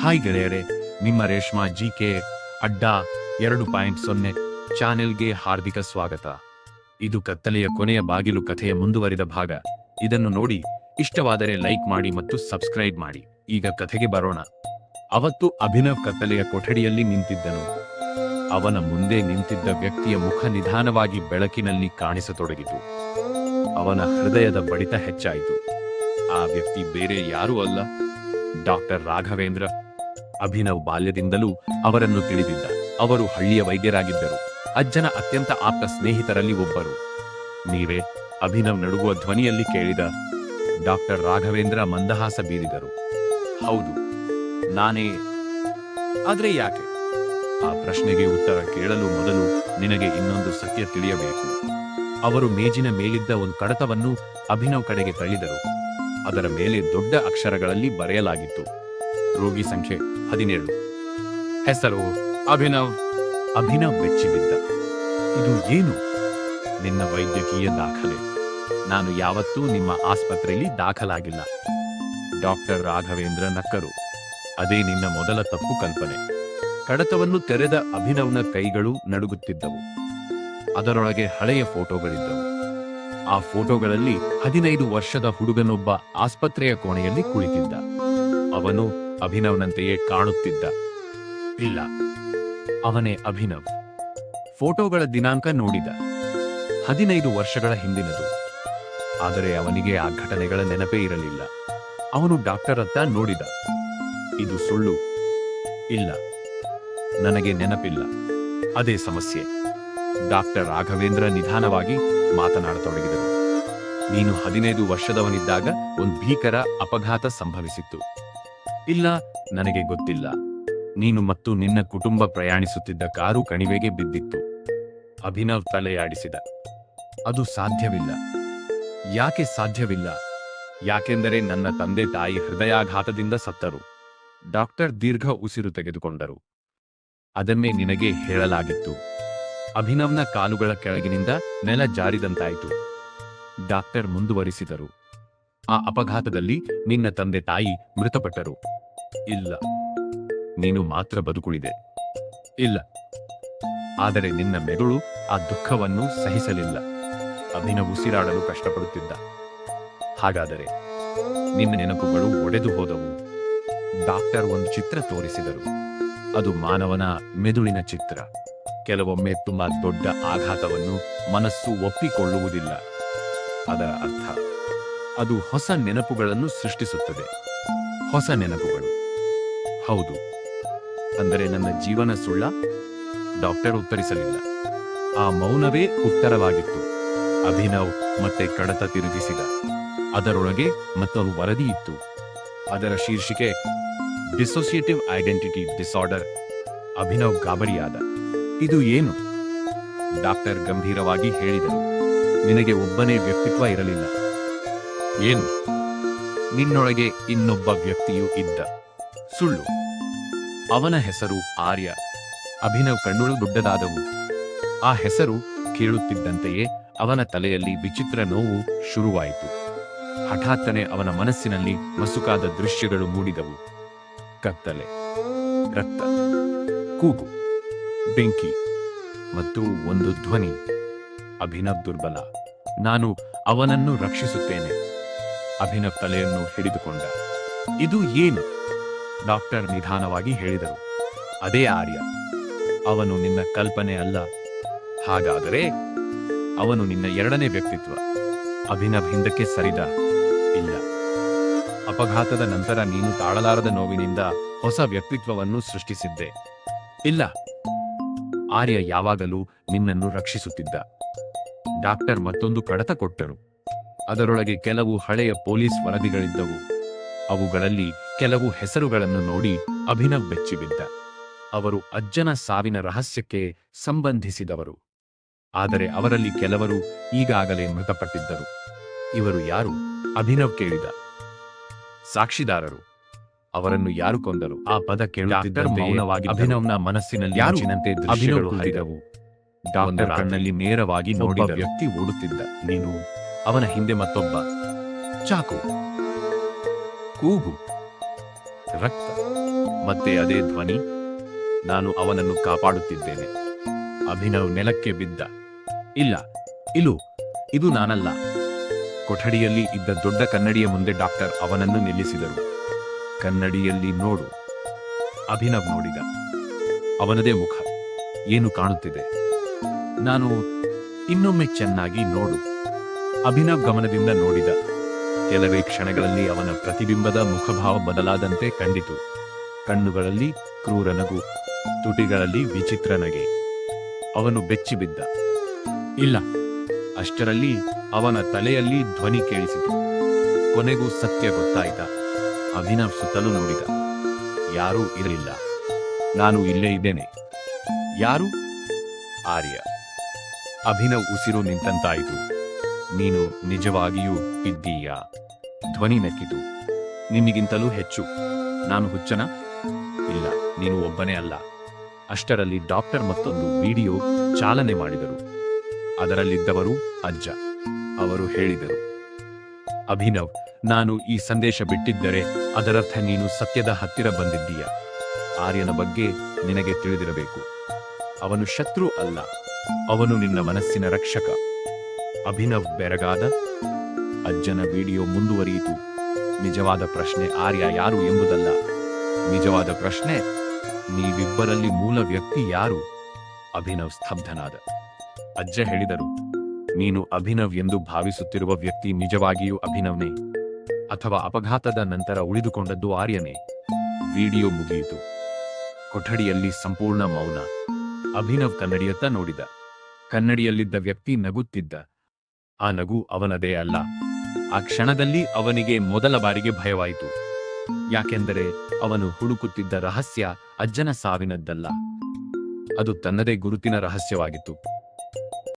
Hi ಗೆಳೆಯರೆ, ನಿಮ್ಮ Reshma GK ಅಡ್ಡಾ 2.0 ಚಾನೆಲ್ಗೆ ಹಾರ್ದಿಕ ಸ್ವಾಗತ. ಇದು ಕತ್ತಲೆಯ ಕೊನೆಯ ಬಾಗಿಲು ಕಥೆಯ ಮುಂದುವರಿದ ಭಾಗ. ಇದನ್ನು ನೋಡಿ ಇಷ್ಟವಾದರೆ ಲೈಕ್ ಮಾಡಿ ಮತ್ತು ಸಬ್ಸ್ಕ್ರೈಬ್ ಮಾಡಿ. ಈಗ ಕಥೆಗೆ ಬರೋಣ. ಅವತ್ತು ಅಭಿನವ್ ಕತ್ತಲೆಯ ಕೊಠಡಿಯಲ್ಲಿ ನಿಂತಿದ್ದನು. ಅವನ ಮುಂದೆ ನಿಂತಿದ್ದ ವ್ಯಕ್ತಿಯ ಮುಖ ನಿಧಾನವಾಗಿ ಬೆಳಕಿನಲ್ಲಿ ಕಾಣಿಸತೊಡಗಿತು. ಅವನ ಹೃದಯದ ಬಡಿತ ಹೆಚ್ಚಾಯಿತು. ಆ ವ್ಯಕ್ತಿ ಬೇರೆ ಯಾರೂ ಅಲ್ಲ, ಡಾಕ್ಟರ್ ರಾಘವೇಂದ್ರ. ಅಭಿನವ್ ಬಾಲ್ಯದಿಂದಲೂ ಅವರನ್ನು ತಿಳಿದಿದ್ದ. ಅವರು ಹಳ್ಳಿಯ ವೈದ್ಯರಾಗಿದ್ದರು. ಅಜ್ಜನ ಅತ್ಯಂತ ಆಪ್ತ ಸ್ನೇಹಿತರಲ್ಲಿ ಒಬ್ಬರು. ನೀವೇ? ಅಭಿನವ್ ನಡುಗುವ ಧ್ವನಿಯಲ್ಲಿ ಕೇಳಿದ. ಡಾಕ್ಟರ್ ರಾಘವೇಂದ್ರ ಮಂದಹಾಸ ಬೀರಿದರು. ಹೌದು, ನಾನೇ. ಆದ್ರೆ ಯಾಕೆ? ಆ ಪ್ರಶ್ನೆಗೆ ಉತ್ತರ ಕೇಳಲು ಮೊದಲು ನಿನಗೆ ಇನ್ನೊಂದು ಸತ್ಯ ತಿಳಿಯಬೇಕು. ಅವರು ಮೇಜಿನ ಮೇಲಿದ್ದ ಒಂದು ಕಡತವನ್ನು ಅಭಿನವ್ ಕಡೆಗೆ ತಳ್ಳಿದರು. ಅದರ ಮೇಲೆ ದೊಡ್ಡ ಅಕ್ಷರಗಳಲ್ಲಿ ಬರೆಯಲಾಗಿತ್ತು, ರೋಗಿ ಸಂಖ್ಯೆ 17, ಹೆಸರು ಅಭಿನವ್. ಅಭಿನವ್ ಬೆಚ್ಚಿಬಿದ್ದ. ಇದು ಏನು? ನಿನ್ನ ವೈದ್ಯಕೀಯ ದಾಖಲೆ. ನಾನು ಯಾವತ್ತೂ ನಿಮ್ಮ ಆಸ್ಪತ್ರೆಯಲ್ಲಿ ದಾಖಲಾಗಿಲ್ಲ. ಡಾಕ್ಟರ್ ರಾಘವೇಂದ್ರ ನಕ್ಕರು. ಅದೇ ನಿನ್ನ ಮೊದಲ ತಪ್ಪು ಕಲ್ಪನೆ. ಕಡತವನ್ನು ತೆರೆದ ಅಭಿನವ್ನ ಕೈಗಳು ನಡುಗುತ್ತಿದ್ದವು. ಅದರೊಳಗೆ ಹಳೆಯ ಫೋಟೋಗಳಿದ್ದವು. ಆ ಫೋಟೋಗಳಲ್ಲಿ 15 ವರ್ಷದ ಹುಡುಗನೊಬ್ಬ ಆಸ್ಪತ್ರೆಯ ಕೋಣೆಯಲ್ಲಿ ಕುಳಿತಿದ್ದ. ಅವನು ಅಭಿನವ್ನಂತೆಯೇ ಕಾಣುತ್ತಿದ್ದ. ಇಲ್ಲ, ಅವನೇ ಅಭಿನವ್. ಫೋಟೋಗಳ ದಿನಾಂಕ ನೋಡಿದ. 15 ವರ್ಷಗಳ ಹಿಂದಿನದು. ಆದರೆ ಅವನಿಗೆ ಆ ಘಟನೆಗಳ ನೆನಪೇ ಇರಲಿಲ್ಲ. ಅವನು ಡಾಕ್ಟರ್ ಹತ್ತ ನೋಡಿದ. ಇದು ಸುಳ್ಳು. ಇಲ್ಲ, ನನಗೆ ನೆನಪಿಲ್ಲ. ಅದೇ ಸಮಸ್ಯೆ. ಡಾಕ್ಟರ್ ರಾಘವೇಂದ್ರ ನಿಧಾನವಾಗಿ ಮಾತನಾಡತೊಡಗಿದರು. ನೀನು 15 ವರ್ಷದವನಿದ್ದಾಗ ಒಂದು ಭೀಕರ ಅಪಘಾತ ಸಂಭವಿಸಿತ್ತು. ಇಲ್ಲ, ನನಗೆ ಗೊತ್ತಿಲ್ಲ. ನೀನು ಮತ್ತು ನಿನ್ನ ಕುಟುಂಬ ಪ್ರಯಾಣಿಸುತ್ತಿದ್ದ ಕಾರು ಕಣಿವೆಗೆ ಬಿದ್ದಿತ್ತು. ಅಭಿನವ್ ತಲೆಯಾಡಿಸಿದ. ಅದು ಸಾಧ್ಯವಿಲ್ಲ. ಯಾಕೆ ಸಾಧ್ಯವಿಲ್ಲ? ಯಾಕೆಂದರೆ ನನ್ನ ತಂದೆ ತಾಯಿ ಹೃದಯಾಘಾತದಿಂದ ಸತ್ತರು. ಡಾಕ್ಟರ್ ದೀರ್ಘ ಉಸಿರು ತೆಗೆದುಕೊಂಡರು. ಅದನ್ನೇ ನಿನಗೆ ಹೇಳಲಾಗಿತ್ತು. ಅಭಿನವ್ನ ಕಾಲುಗಳ ಕೆಳಗಿನಿಂದ ನೆಲ ಜಾರಿದಂತಾಯಿತು. ಡಾಕ್ಟರ್ ಮುಂದುವರಿಸಿದರು. ಆ ಅಪಘಾತದಲ್ಲಿ ನಿನ್ನ ತಂದೆ ತಾಯಿ ಮೃತಪಟ್ಟರು. ಇಲ್ಲ, ನೀನು ಮಾತ್ರ ಬದುಕುಳಿದೆ. ಇಲ್ಲ, ಆದರೆ ನಿನ್ನ ಮೆದುಳು ಆ ದುಃಖವನ್ನು ಸಹಿಸಲಿಲ್ಲ. ಅಭಿನವ್ ಉಸಿರಾಡಲು ಕಷ್ಟಪಡುತ್ತಿದ್ದ. ಹಾಗಾದರೆ ನಿನ್ನ ನೆನಪುಗಳು ಒಡೆದು ಹೋದವು. ಡಾಕ್ಟರ್ ಒಂದು ಚಿತ್ರ ತೋರಿಸಿದರು. ಅದು ಮಾನವನ ಮೆದುಳಿನ ಚಿತ್ರ. ಕೆಲವೊಮ್ಮೆ ತುಂಬಾ ದೊಡ್ಡ ಆಘಾತವನ್ನು ಮನಸ್ಸು ಒಪ್ಪಿಕೊಳ್ಳುವುದಿಲ್ಲ. ಅದರ ಅರ್ಥ ಅದು ಹೊಸ ನೆನಪುಗಳನ್ನು ಸೃಷ್ಟಿಸುತ್ತದೆ. ಹೊಸ ನೆನಪುಗಳು. ಹೌದು. ಅಂದರೆ ನನ್ನ ಜೀವನ ಸುಳ್ಳ? ಡಾಕ್ಟರ್ ಉತ್ತರಿಸಲಿಲ್ಲ. ಆ ಮೌನವೇ ಉತ್ತರವಾಗಿತ್ತು. ಅಭಿನವ್ ಮತ್ತೆ ಕಡತ ತಿರುಗಿಸಿದ. ಅದರೊಳಗೆ ಮತ್ತೊಂದು ವರದಿ ಇತ್ತು. ಅದರ ಶೀರ್ಷಿಕೆ ಡಿಸೋಸಿಯೇಟಿವ್ ಐಡೆಂಟಿಟಿ ಡಿಸಾರ್ಡರ್. ಅಭಿನವ್ ಗಾಬರಿಯಾದ. ಇದು ಏನು? ಡಾಕ್ಟರ್ ಗಂಭೀರವಾಗಿ ಹೇಳಿದರು. ನಿನಗೆ ಒಬ್ಬನೇ ವ್ಯಕ್ತಿತ್ವ ಇರಲಿಲ್ಲ. ಏನು? ನಿನ್ನೊಳಗೆ ಇನ್ನೊಬ್ಬ ವ್ಯಕ್ತಿಯೂ ಇದ್ದ. ಸುಳ್ಳು. ಅವನ ಹೆಸರು ಆರ್ಯ. ಅಭಿನವ್ ಕಣ್ಣುಗಳು ದೊಡ್ಡದಾದವು. ಆ ಹೆಸರು ಕೇಳುತ್ತಿದ್ದಂತೆಯೇ ಅವನ ತಲೆಯಲ್ಲಿ ವಿಚಿತ್ರ ನೋವು ಶುರುವಾಯಿತು. ಹಠಾತ್ತನೆ ಅವನ ಮನಸ್ಸಿನಲ್ಲಿ ಮಸುಕಾದ ದೃಶ್ಯಗಳು ಮೂಡಿದವು. ಕತ್ತಲೆ, ರಕ್ತ, ಕೂಗು, ಬೆಂಕಿ ಮತ್ತು ಒಂದು ಧ್ವನಿ. ಅಭಿನವ್ ದುರ್ಬಲ. ನಾನು ಅವನನ್ನು ರಕ್ಷಿಸುತ್ತೇನೆ. ಅಭಿನವ್ ತಲೆಯನ್ನು ಹಿಡಿದುಕೊಂಡ. ಇದು ಏನು? ಡಾಕ್ಟರ್ ನಿಧಾನವಾಗಿ ಹೇಳಿದರು. ಅದೇ ಆರ್ಯ. ಅವನು ನಿನ್ನ ಕಲ್ಪನೆ ಅಲ್ಲ. ಹಾಗಾದರೆ ಅವನು ನಿನ್ನ ಎರಡನೇ ವ್ಯಕ್ತಿತ್ವ. ಅಭಿನವ್ ಹಿಂದಕ್ಕೆ ಸರಿದ. ಇಲ್ಲ, ಅಪಘಾತದ ನಂತರ ನೀನು ತಾಳಲಾರದ ನೋವಿನಿಂದ ಹೊಸ ವ್ಯಕ್ತಿತ್ವವನ್ನು ಸೃಷ್ಟಿಸಿದ್ದೆ. ಇಲ್ಲ, ಆರ್ಯ ಯಾವಾಗಲೂ ನಿನ್ನನ್ನು ರಕ್ಷಿಸುತ್ತಿದ್ದ. ಡಾಕ್ಟರ್ ಮತ್ತೊಂದು ಕಡತ ಕೊಟ್ಟರು. ಅದರೊಳಗೆ ಕೆಲವು ಹಳೆಯ ಪೊಲೀಸ್ ವರದಿಗಳಿದ್ದವು. ಅವುಗಳಲ್ಲಿ ಕೆಲವು ಹೆಸರುಗಳನ್ನು ನೋಡಿ ಅಭಿನವ್ ಬೆಚ್ಚಿಬಿದ್ದ. ಅವರು ಅಜ್ಜನ ಸಾವಿನ ರಹಸ್ಯಕ್ಕೆ ಸಂಬಂಧಿಸಿದವರು. ಆದರೆ ಅವರಲ್ಲಿ ಕೆಲವರು ಈಗಾಗಲೇ ಮೃತಪಟ್ಟಿದ್ದರು. ಇವರು ಯಾರು? ಅಭಿನವ್ ಕೇಳಿದ. ಸಾಕ್ಷಿದಾರರು. ಅವರನ್ನು ಯಾರು ಕೊಂದರು? ಆ ಪದ ಕೇಳುತ್ತಿದ್ದಂತೆ ಮೌನವಾಗಿ ಅಭಿನವ್ನ ಮನಸ್ಸಿನಲ್ಲಿ ಮಿಂಚಿನಂತೆ ದೃಶ್ಯಗಳು ಹರಿದವು. ಡಾಕ್ಟರ್ ಕಣ್ಣಲ್ಲಿ ನೇರವಾಗಿ ನೋಡಿದ ವ್ಯಕ್ತಿ ಓಡುತ್ತಿದ್ದ. ನೀನು? ಅವನ ಹಿಂದೆ ಮತ್ತೊಬ್ಬ. ಚಾಕು, ಕೂಗು, ರಕ್ತ. ಮತ್ತೆ ಅದೇ ಧ್ವನಿ, ನಾನು ಅವನನ್ನು ಕಾಪಾಡುತ್ತಿದ್ದೇನೆ. ಅಭಿನವ್ ನೆಲಕ್ಕೆ ಬಿದ್ದ. ಇಲ್ಲ, ಇದು ನಾನಲ್ಲ. ಕೊಠಡಿಯಲ್ಲಿ ಇದ್ದ ದೊಡ್ಡ ಕನ್ನಡಿಯ ಮುಂದೆ ಡಾಕ್ಟರ್ ಅವನನ್ನು ನಿಲ್ಲಿಸಿದರು. ಕನ್ನಡಿಯಲ್ಲಿ ನೋಡು. ಅಭಿನವ್ ನೋಡಿದ. ಅವನದೇ ಮುಖ. ಏನು ಕಾಣುತ್ತಿದೆ? ನಾನು ಇನ್ನೊಮ್ಮೆ ಚೆನ್ನಾಗಿ ನೋಡು. ಅಭಿನವ್ ಗಮನದಿಂದ ನೋಡಿದ. ಕೆಲವೇ ಕ್ಷಣಗಳಲ್ಲಿ ಅವನ ಪ್ರತಿಬಿಂಬದ ಮುಖಭಾವ ಬದಲಾದಂತೆ ಕಂಡಿತು. ಕಣ್ಣುಗಳಲ್ಲಿ ಕ್ರೂರ ನಗು, ತುಟಿಗಳಲ್ಲಿ ವಿಚಿತ್ರ ನಗೆ. ಅವನು ಬೆಚ್ಚಿಬಿದ್ದ. ಇಲ್ಲ. ಅಷ್ಟರಲ್ಲಿ ಅವನ ತಲೆಯಲ್ಲಿ ಧ್ವನಿ ಕೇಳಿಸಿತು. ಕೊನೆಗೂ ಸತ್ಯ ಗೊತ್ತಾಯ್ತ. ಅಭಿನವ್ ಸುತ್ತಲೂ ನೋಡಿದ. ಯಾರೂ ಇರಲಿಲ್ಲ. ನಾನು ಇಲ್ಲೇ ಇದ್ದೇನೆ. ಯಾರು? ಆರ್ಯ. ಅಭಿನವ್ ಉಸಿರು ನಿಂತಂತಾಯಿತು. ನೀನು ನಿಜವಾಗಿಯೂ ಇದ್ದೀಯಾ? ಧ್ವನಿ ನಕ್ಕಿತು. ನಿನ್ನಿಗಿಂತಲೂ ಹೆಚ್ಚು. ನಾನು ಹುಚ್ಚನ? ಇಲ್ಲ, ನೀನು ಒಬ್ಬನೇ ಅಲ್ಲ. ಅಷ್ಟರಲ್ಲಿ ಡಾಕ್ಟರ್ ಮತ್ತೊಂದು ವಿಡಿಯೋ ಚಾಲನೆ ಮಾಡಿದರು. ಅದರಲ್ಲಿದ್ದವರು ಅಜ್ಜ. ಅವರು ಹೇಳಿದರು, ಅಭಿನವ್, ನಾನು ಈ ಸಂದೇಶ ಬಿಟ್ಟಿದ್ದರೆ ಅದರರ್ಥ ನೀನು ಸತ್ಯದ ಹತ್ತಿರ ಬಂದಿದ್ದೀಯ. ಆರ್ಯನ ಬಗ್ಗೆ ನಿನಗೆ ತಿಳಿದಿರಬೇಕು. ಅವನು ಶತ್ರು ಅಲ್ಲ, ಅವನು ನಿನ್ನ ಮನಸ್ಸಿನ ರಕ್ಷಕ. ಅಭಿನವ್ ಬೆರಗಾದ. ಅಜ್ಜನ ವಿಡಿಯೋ ಮುಂದುವರಿಯಿತು. ನಿಜವಾದ ಪ್ರಶ್ನೆ ಆರ್ಯ ಯಾರು ಎಂಬುದಲ್ಲ. ನಿಜವಾದ ಪ್ರಶ್ನೆ, ನೀವಿಬ್ಬರಲ್ಲಿ ಮೂಲ ವ್ಯಕ್ತಿ ಯಾರು? ಅಭಿನವ್ ಸ್ತಬ್ಧನಾದ. ಅಜ್ಜ ಹೇಳಿದರು, ನೀನು ಅಭಿನವ್ ಎಂದು ಭಾವಿಸುತ್ತಿರುವ ವ್ಯಕ್ತಿ ನಿಜವಾಗಿಯೂ ಅಭಿನವ್ನೇ, ಅಥವಾ ಅಪಘಾತದ ನಂತರ ಉಳಿದುಕೊಂಡದ್ದು ಆರ್ಯನೇ? ವಿಡಿಯೋ ಮುಗಿಯಿತು. ಕೊಠಡಿಯಲ್ಲಿ ಸಂಪೂರ್ಣ ಮೌನ. ಅಭಿನವ್ ಕನ್ನಡಿಯತ್ತ ನೋಡಿದ. ಕನ್ನಡಿಯಲ್ಲಿದ್ದ ವ್ಯಕ್ತಿ ನಗುತ್ತಿದ್ದ. ಆ ನಗು ಅವನದೇ ಅಲ್ಲ. ಆ ಕ್ಷಣದಲ್ಲಿ ಅವನಿಗೆ ಮೊದಲ ಬಾರಿಗೆ ಭಯವಾಯಿತು. ಯಾಕೆಂದರೆ ಅವನು ಹುಡುಕುತ್ತಿದ್ದ ರಹಸ್ಯ ಅಜ್ಜನ ಸಾವಿನದ್ದಲ್ಲ. ಅದು ತನ್ನದೇ ಗುರುತಿನ ರಹಸ್ಯವಾಗಿತ್ತು.